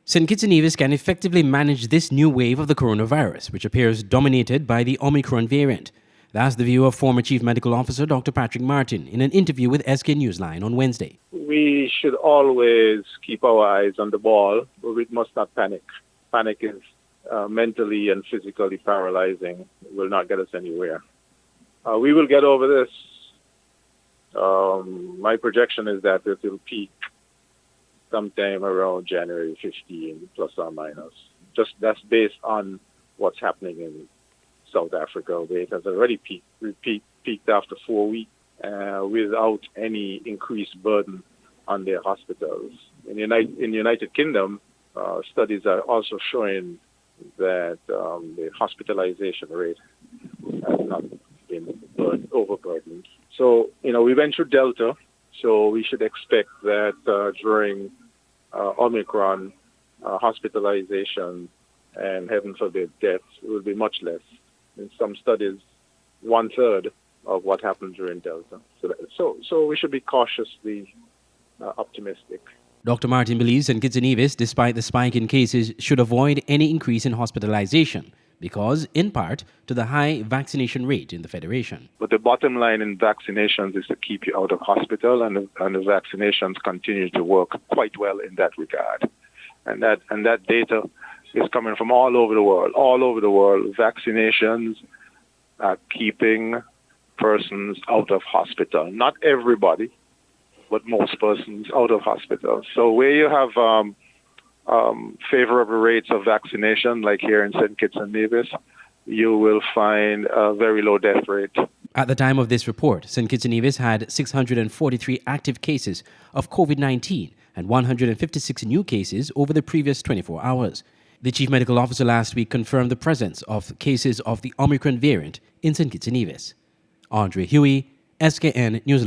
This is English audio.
St. Kitts and Nevis can effectively manage this new wave of the coronavirus, which appears dominated by the Omicron variant. That's the view of former Chief Medical Officer Dr Patrick Martin in an interview with SK Newsline on Wednesday. We should always keep our eyes on the ball, but we must not panic. Panic is mentally and physically paralyzing. It will not get us anywhere. We will get over this. My projection is that it will peak sometime around January 15, plus or minus. Just that's based on what's happening in South Africa, where it has already peaked after 4 weeks without any increased burden on their hospitals. In the United Kingdom, studies are also showing that the hospitalization rate has not been overburdened. So, we went through Delta, so we should expect that during Omicron, hospitalization and, heaven forbid, deaths will be much less. In some studies, 1/3 of what happened during Delta. So we should be cautiously optimistic. Dr. Martin believes St. Kitts and Nevis, despite the spike in cases, should avoid any increase in hospitalization because, in part, to the high vaccination rate in the Federation. But the bottom line in vaccinations is to keep you out of hospital, and the vaccinations continue to work quite well in that regard. And that data is coming from all over the world. All over the world, vaccinations are keeping persons out of hospital. Not everybody, but most persons out of hospital. So where you have favorable rates of vaccination, like here in St. Kitts and Nevis, you will find a very low death rate. At the time of this report, St. Kitts and Nevis had 643 active cases of COVID-19 and 156 new cases over the previous 24 hours. The Chief Medical Officer last week confirmed the presence of cases of the Omicron variant in St. Kitts and Nevis. Andre Huey, SKN Newsline.